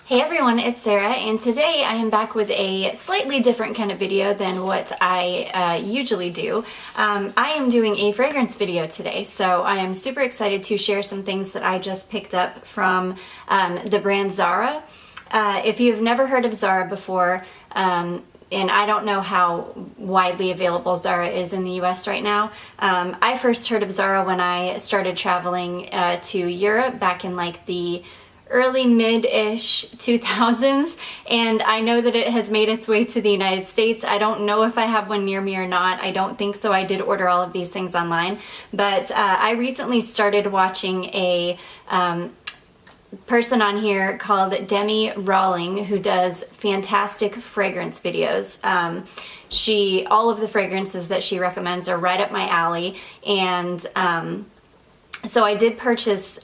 Hey everyone, it's Sarah, and today I am back with a slightly different kind of video than what I usually do. I am doing a fragrance video today, so I am super excited to share some things that I just picked up from the brand Zara. If you've never heard of Zara before, and I don't know how widely available Zara is in the US right now. I first heard of Zara when I started traveling to Europe back in like the early mid-ish 2000s, and I know that it has made its way to the United States. I don't know if I have one near me or not. I don't think so. I did order all of these things online, but I recently started watching a person on here called Demi who does fantastic fragrance videos. All of the fragrances that she recommends are right up my alley, and so I did purchase,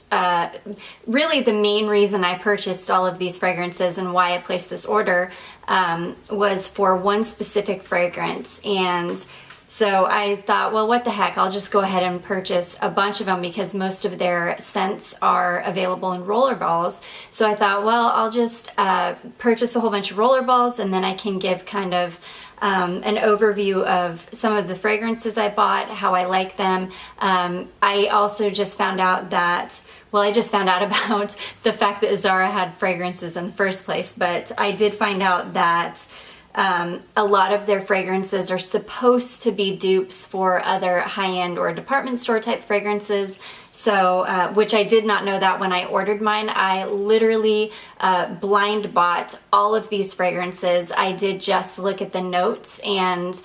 really the main reason I purchased all of these fragrances and why I placed this order was for one specific fragrance. And so I thought, well, what the heck, I'll just go ahead and purchase a bunch of them because most of their scents are available in rollerballs. So I thought, well, I'll just purchase a whole bunch of rollerballs, and then I can give kind of an overview of some of the fragrances I bought, how I like them. I also just found out that, well, I just found out about the fact that Zara had fragrances in the first place, but I did find out that a lot of their fragrances are supposed to be dupes for other high-end or department store type fragrances. So, which I did not know that when I ordered mine. I literally blind bought all of these fragrances. I did just look at the notes and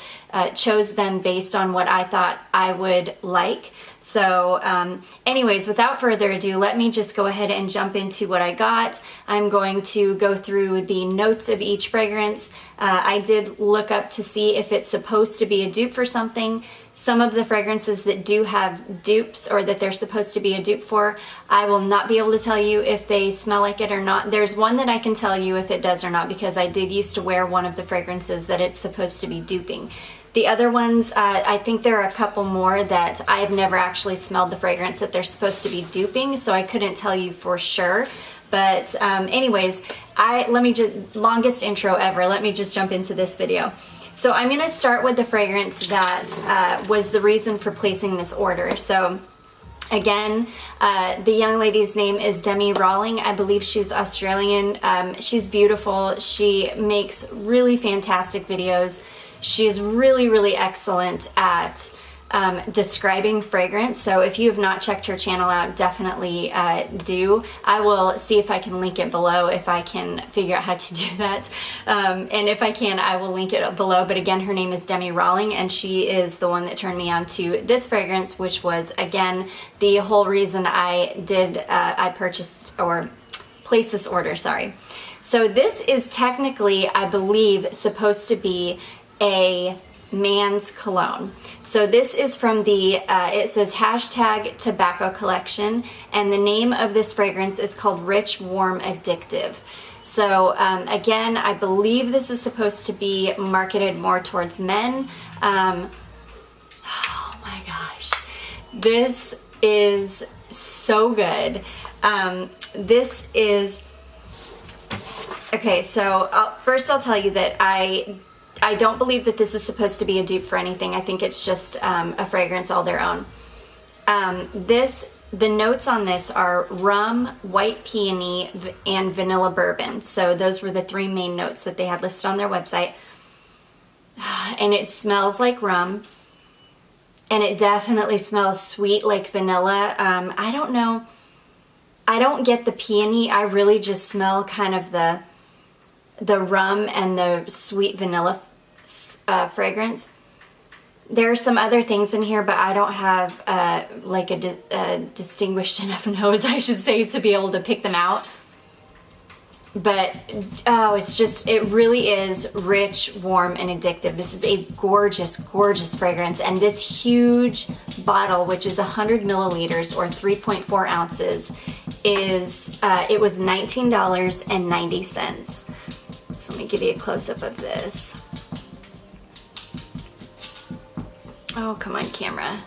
chose them based on what I thought I would like. So anyways, without further ado, let me just go ahead and jump into what I got. I'm going to go through the notes of each fragrance. I did look up to see if it's supposed to be a dupe for something. Some of the fragrances that do have dupes, or that they're supposed to be a dupe for, I will not be able to tell you if they smell like it or not. There's one that I can tell you if it does or not, because I did used to wear one of the fragrances that it's supposed to be duping. The other ones, I think there are a couple more that I've never actually smelled the fragrance that they're supposed to be duping, so I couldn't tell you for sure. But anyways, longest intro ever, let me just jump into this video. So I'm going to start with the fragrance that was the reason for placing this order. So again, the young lady's name is Demi. I believe she's Australian. She's beautiful. She makes really fantastic videos. She's really, really excellent at describing fragrance. So if you have not checked her channel out, definitely do. I will see if I can link it below, if I can figure out how to do that. And if I can, I will link it below. But again, her name is Demi, and she is the one that turned me on to this fragrance, which was, again, the whole reason I purchased or placed this order, sorry. So this is technically, I believe, supposed to be a man's cologne. So this is from the, it says #Tobacco Collection, and the name of this fragrance is called Rich, Warm, Addictive. So again, I believe this is supposed to be marketed more towards men. Oh my gosh, this is so good. This is, okay, so first I'll tell you that I don't believe that this is supposed to be a dupe for anything. I think it's just a fragrance all their own. The notes on this are rum, white peony, and vanilla bourbon. So those were the three main notes that they had listed on their website. And it smells like rum. And it definitely smells sweet like vanilla. I don't know. I don't get the peony. I really just smell kind of the rum and the sweet vanilla fragrance. There are some other things in here, but I don't have like a distinguished enough nose, I should say, to be able to pick them out. But oh, it really is rich, warm, and addictive. This is a gorgeous, gorgeous fragrance, and this huge bottle, which is 100 milliliters or 3.4 ounces, is it was $19.90. So let me give you a close-up of this. Oh, come on, camera.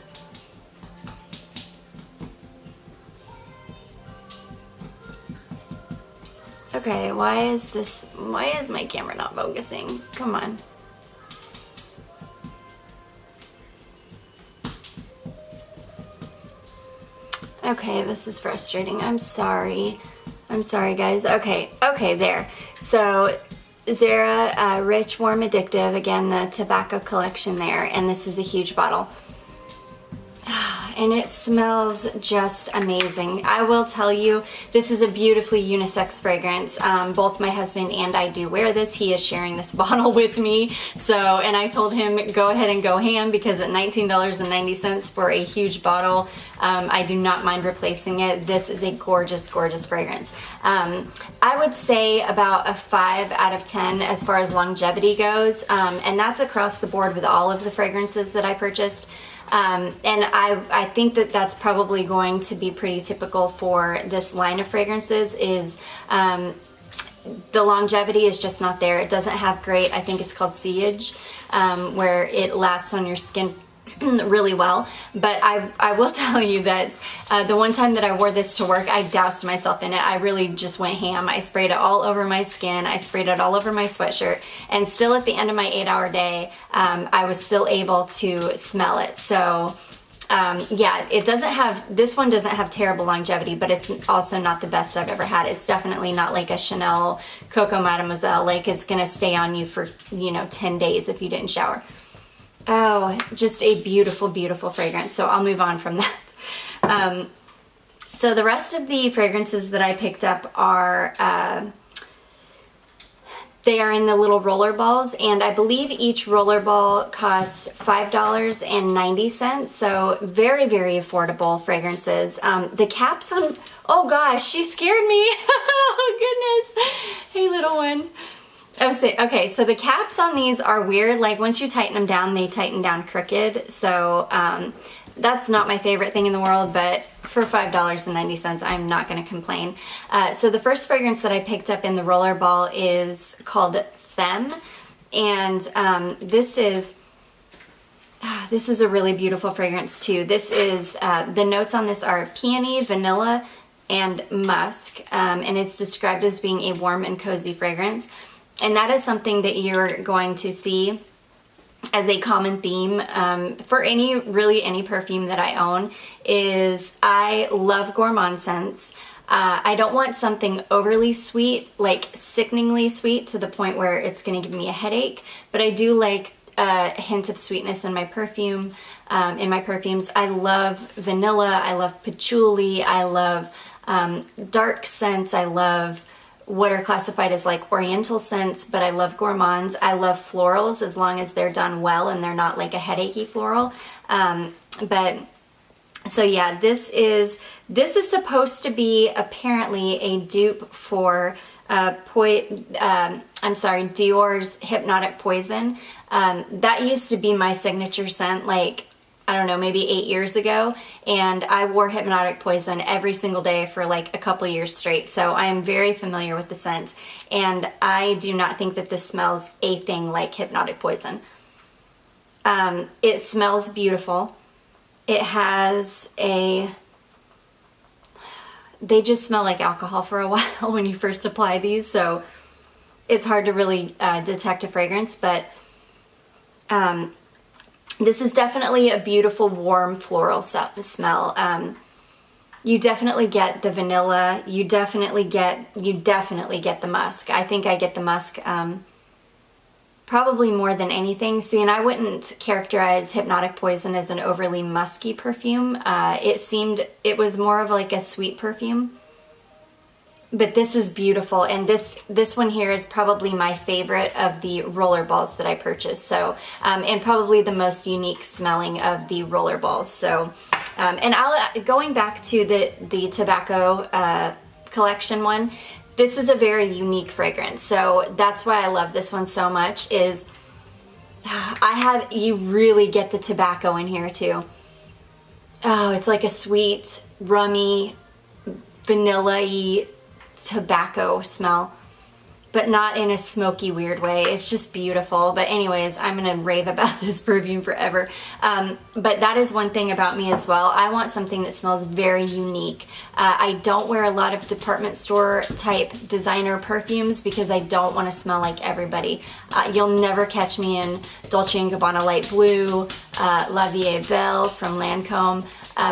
Okay, why is my camera not focusing? Come on. Okay, this is frustrating. I'm sorry. I'm sorry, guys. Okay, there. So, Zara, Rich, Warm, Addictive. Again, the tobacco collection there. And this is a huge bottle. And it smells just amazing. I will tell you, this is a beautifully unisex fragrance. Both my husband and I do wear this. He is sharing this bottle with me. So, and I told him, go ahead and go ham, because at $19.90 for a huge bottle, I do not mind replacing it. This is a gorgeous, gorgeous fragrance. I would say about a 5 out of 10 as far as longevity goes. And that's across the board with all of the fragrances that I purchased. And I think that that's probably going to be pretty typical for this line of fragrances. Is the longevity is just not there. It doesn't have great, I think it's called sillage, where it lasts on your skin really well. But I will tell you that the one time that I wore this to work, I doused myself in it. I really just went ham. I sprayed it all over my skin. I sprayed it all over my sweatshirt. And still at the end of my 8-hour day, I was still able to smell it. So yeah, this one doesn't have terrible longevity, but it's also not the best I've ever had. It's definitely not like a Chanel Coco Mademoiselle. Like, it's gonna stay on you for, 10 days if you didn't shower. Oh, just a beautiful, beautiful fragrance. So I'll move on from that. So the rest of the fragrances that I picked up are, they are in the little roller balls, and I believe each roller ball costs $5.90. So very, very affordable fragrances. The caps on, oh gosh, she scared me. Oh goodness. Hey, little one. Okay, so the caps on these are weird. Like, once you tighten them down, they tighten down crooked. So that's not my favorite thing in the world, but for $5.90, I'm not going to complain. So the first fragrance that I picked up in the Rollerball is called Femme, and this is a really beautiful fragrance too. This is the notes on this are peony, vanilla, and musk, and it's described as being a warm and cozy fragrance. And that is something that you're going to see as a common theme for really any perfume that I own. Is I love gourmand scents. I don't want something overly sweet, like sickeningly sweet to the point where it's going to give me a headache, but I do like a hint of sweetness in my perfume. In my perfumes, I love vanilla, I love patchouli, I love dark scents, I love what are classified as like oriental scents, but I love gourmands. I love florals as long as they're done well and they're not like a headachy floral. But so yeah, this is supposed to be apparently a dupe for Dior's Hypnotic Poison. That used to be my signature scent, like, I don't know, maybe 8 years ago, and I wore Hypnotic Poison every single day for like a couple years straight, so I am very familiar with the scent, and I do not think that this smells a thing like Hypnotic Poison. It smells beautiful. It has they just smell like alcohol for a while when you first apply these, so it's hard to really detect a fragrance, but this is definitely a beautiful, warm, floral smell. You definitely get the vanilla. You definitely get the musk. I think I get the musk probably more than anything. See, and I wouldn't characterize Hypnotic Poison as an overly musky perfume. It was more of like a sweet perfume. But this is beautiful, and this one here is probably my favorite of the rollerballs that I purchased. So, and probably the most unique smelling of the rollerballs. So, and going back to the tobacco collection one, this is a very unique fragrance. So that's why I love this one so much. Is you really get the tobacco in here too. Oh, it's like a sweet, rummy, vanilla-y tobacco smell. but not in a smoky weird way. It's just beautiful. But anyways, I'm gonna rave about this perfume forever. But that is one thing about me as well. I want something that smells very unique. I don't wear a lot of department store type designer perfumes because I don't want to smell like everybody. You'll never catch me in Dolce & Gabbana Light Blue, La Vie Belle from Lancome.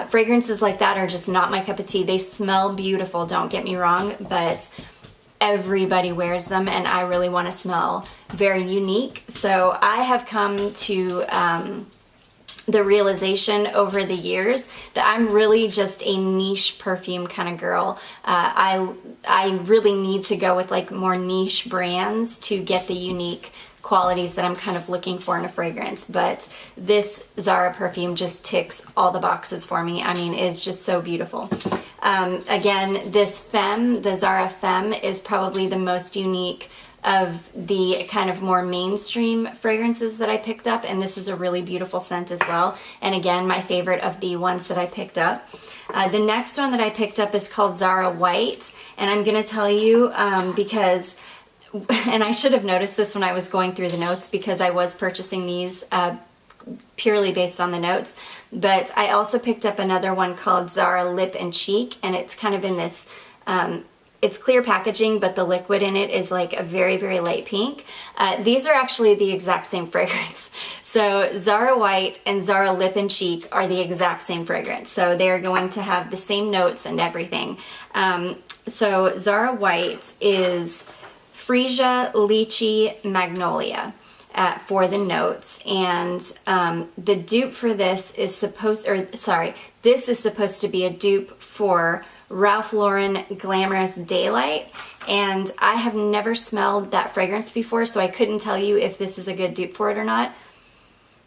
Fragrances like that are just not my cup of tea. They smell beautiful, don't get me wrong, but everybody wears them and I really want to smell very unique. So I have come to the realization over the years that I'm really just a niche perfume kind of girl. I really need to go with like more niche brands to get the unique qualities that I'm kind of looking for in a fragrance. But this Zara perfume just ticks all the boxes for me. I mean, it's just so beautiful. Again, this Femme, the Zara Femme, is probably the most unique of the kind of more mainstream fragrances that I picked up, and this is a really beautiful scent as well. And again, my favorite of the ones that I picked up. The next one that I picked up is called Zara White, and I'm gonna tell you because, and I should have noticed this when I was going through the notes because I was purchasing these purely based on the notes, but I also picked up another one called Zara Lip and Cheek, and it's kind of in this, it's clear packaging, but the liquid in it is like a very, very light pink. These are actually the exact same fragrance. So Zara White and Zara Lip and Cheek are the exact same fragrance. So they're going to have the same notes and everything. So Zara White is Freesia, Lychee, Magnolia for the notes, and the dupe for this is this is supposed to be a dupe for Ralph Lauren Glamorous Daylight, and I have never smelled that fragrance before, so I couldn't tell you if this is a good dupe for it or not.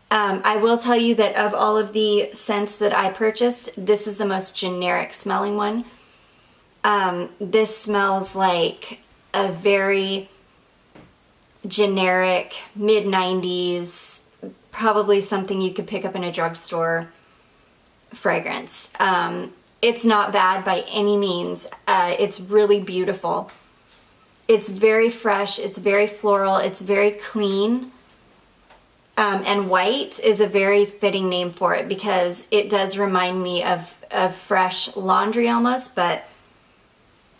I will tell you that of all of the scents that I purchased, this is the most generic smelling one. This smells like a very generic mid-90s, probably something you could pick up in a drugstore fragrance. It's not bad by any means. It's really beautiful. It's very fresh, it's very floral, it's very clean. And white is a very fitting name for it because it does remind me of fresh laundry almost, but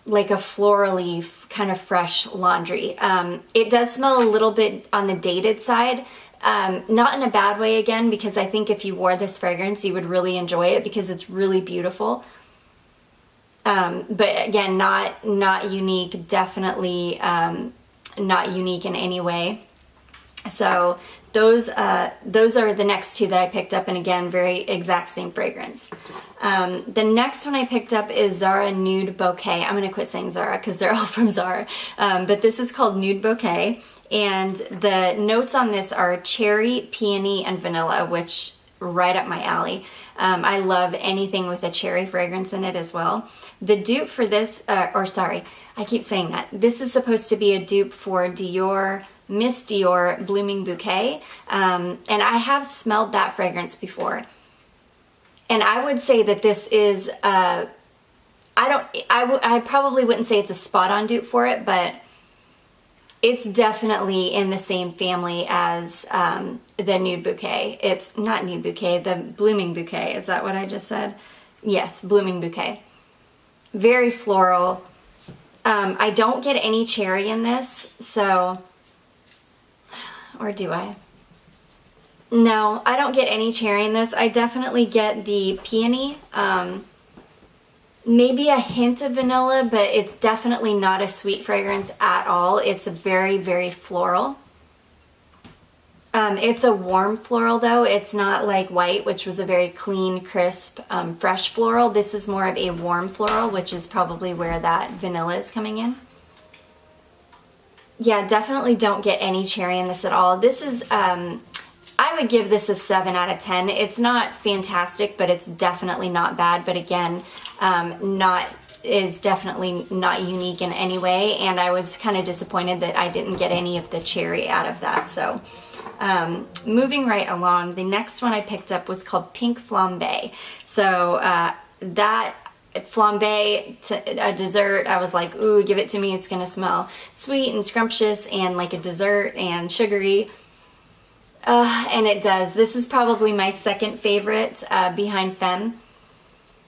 like a florally kind of fresh laundry. It does smell a little bit on the dated side, not in a bad way again, because I think if you wore this fragrance you would really enjoy it because it's really beautiful. But again, not unique, definitely not unique in any way. So those are the next two that I picked up, and again, very exact same fragrance. The next one I picked up is Zara Nude Bouquet. I'm gonna quit saying Zara because they're all from Zara, but this is called Nude Bouquet, and the notes on this are cherry, peony, and vanilla, which right up my alley. I love anything with a cherry fragrance in it as well. The dupe for this, I keep saying that. This is supposed to be a dupe for Dior, Miss Dior Blooming Bouquet, and I have smelled that fragrance before. And I would say that this is, I probably wouldn't say it's a spot-on dupe for it, but it's definitely in the same family as the Nude Bouquet. It's not Nude Bouquet, the Blooming Bouquet. Is that what I just said? Yes, Blooming Bouquet. Very floral. I don't get any cherry in this, so, or do I? No, I don't get any cherry in this. I definitely get the peony, maybe a hint of vanilla, but it's definitely not a sweet fragrance at all. It's a very, very floral. It's a warm floral though. It's not like white, which was a very clean, crisp, fresh floral. This is more of a warm floral, which is probably where that vanilla is coming in. Yeah, definitely don't get any cherry in this at all. This is, I would give this a 7 out of 10. It's not fantastic, but it's definitely not bad. But again, is definitely not unique in any way. And I was kind of disappointed that I didn't get any of the cherry out of that. So moving right along, the next one I picked up was called Pink Flambe. So that flambe, to a dessert. I was like, ooh, give it to me. It's gonna smell sweet and scrumptious and like a dessert and sugary. And it does. This is probably my second favorite behind Femme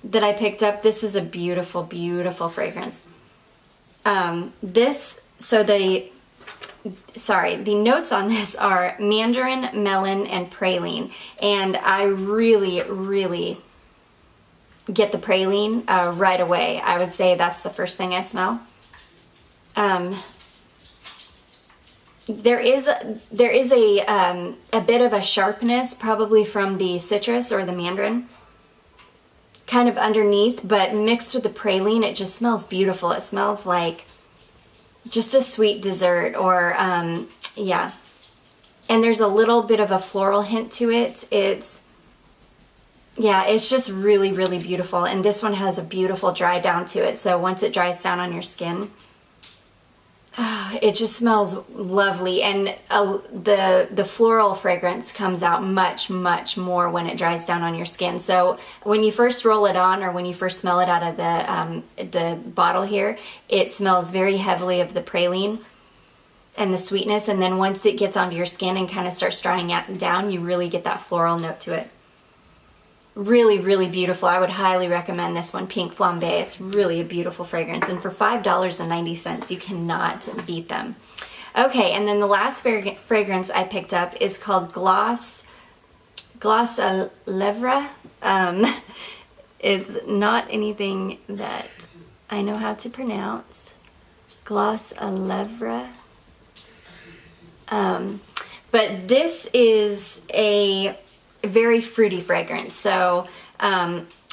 that I picked up. This is a beautiful, beautiful fragrance. The notes on this are mandarin, melon, and praline. And I really, really get the praline right away. I would say that's the first thing I smell. There is a bit of a sharpness, probably from the citrus or the mandarin, kind of underneath, but mixed with the praline, it just smells beautiful. It smells like just a sweet dessert, or yeah. And there's a little bit of a floral hint to it. It's just really, really beautiful. And this one has a beautiful dry down to it. So once it dries down on your skin, it just smells lovely. And the floral fragrance comes out much, much more when it dries down on your skin. So when you first roll it on, or when you first smell it out of the bottle here, it smells very heavily of the praline and the sweetness. And then once it gets onto your skin and kind of starts drying down, you really get that floral note to it. Really, really beautiful. I would highly recommend this one, Pink Flambe. It's really a beautiful fragrance. And for $5.90, you cannot beat them. Okay, and then the last fragrance I picked up is called Gloss à Lèvres. It's not anything that I know how to pronounce. Gloss à Lèvres. But this is a very fruity fragrance. So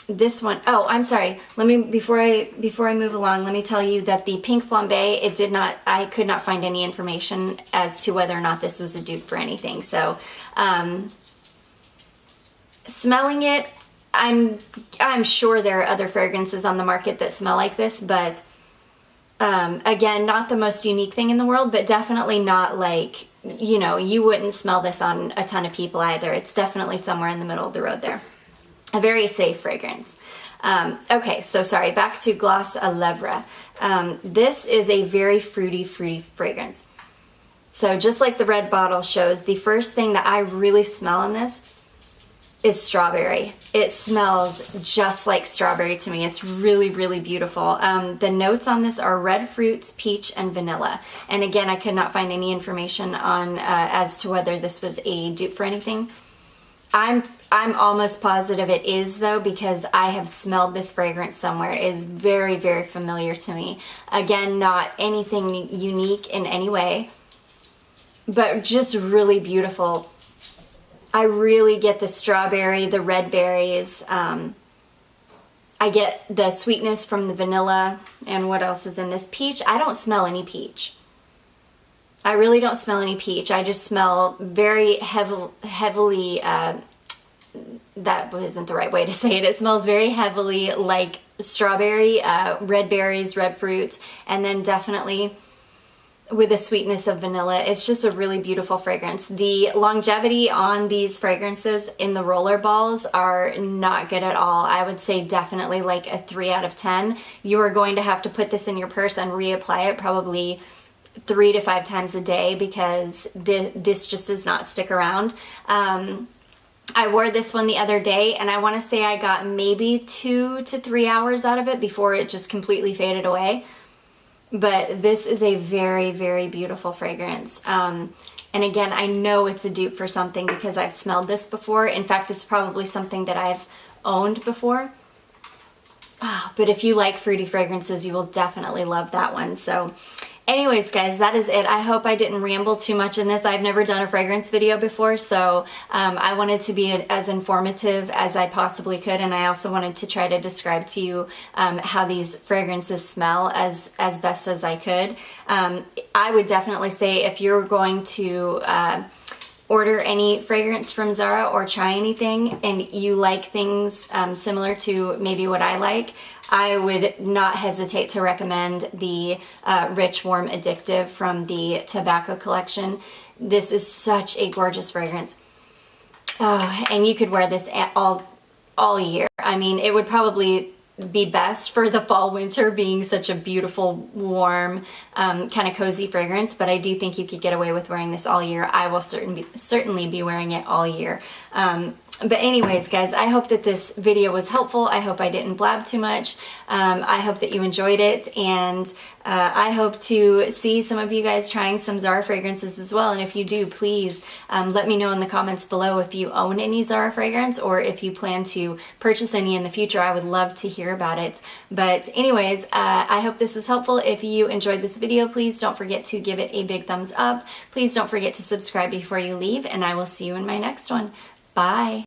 this one, oh, I'm sorry. Let me, before I move along, let me tell you that the Pink Flambe, I could not find any information as to whether or not this was a dupe for anything. So smelling it, I'm sure there are other fragrances on the market that smell like this, but again, not the most unique thing in the world, but definitely not like, you know, you wouldn't smell this on a ton of people either. It's definitely somewhere in the middle of the road there. A very safe fragrance. Okay, so sorry, back to Gloss à Lèvres. This is a very fruity fragrance. So just like the red bottle shows, the first thing that I really smell in this is strawberry. It smells just like strawberry to me. It's really, really beautiful. The notes on this are red fruits, peach, and vanilla. And again, I could not find any information on as to whether this was a dupe for anything. I'm almost positive it is, though, because I have smelled this fragrance somewhere. It is very, very familiar to me. Again, not anything unique in any way, but just really beautiful. I really get the strawberry, the red berries. I get the sweetness from the vanilla. And what else is in this? Peach. I don't smell any peach. I really don't smell any peach. I just smell very heavily, that isn't the right way to say it. It smells very heavily like strawberry, red berries, red fruit, and then definitely with the sweetness of vanilla. It's just a really beautiful fragrance. The longevity on these fragrances in the roller balls are not good at all. I would say definitely like a 3 out of 10. You are going to have to put this in your purse and reapply it probably 3 to 5 times a day, because this just does not stick around. I wore this one the other day, and I want to say I got maybe 2 to 3 hours out of it before it just completely faded away. But this is a very, very beautiful fragrance. And again, I know it's a dupe for something because I've smelled this before. In fact, it's probably something that I've owned before. Oh, but if you like fruity fragrances, you will definitely love that one. So anyways, guys, that is it. I hope I didn't ramble too much in this. I've never done a fragrance video before, so I wanted to be as informative as I possibly could, and I also wanted to try to describe to you how these fragrances smell as best as I could. I would definitely say if you're going to order any fragrance from Zara or try anything and you like things similar to maybe what I like, I would not hesitate to recommend the Rich, Warm, Addictive from the Tobacco Collection. This is such a gorgeous fragrance. Oh, and you could wear this all year. I mean, it would probably be best for the fall winter, being such a beautiful, warm, kind of cozy fragrance, but I do think you could get away with wearing this all year. I will certainly be wearing it all year. But anyways, guys, I hope that this video was helpful. I hope I didn't blab too much. I hope that you enjoyed it, and I hope to see some of you guys trying some Zara fragrances as well. And if you do, please let me know in the comments below if you own any Zara fragrance or if you plan to purchase any in the future. I would love to hear about it. But anyways, I hope this was helpful. If you enjoyed this video, please don't forget to give it a big thumbs up. Please don't forget to subscribe before you leave, and I will see you in my next one. Bye.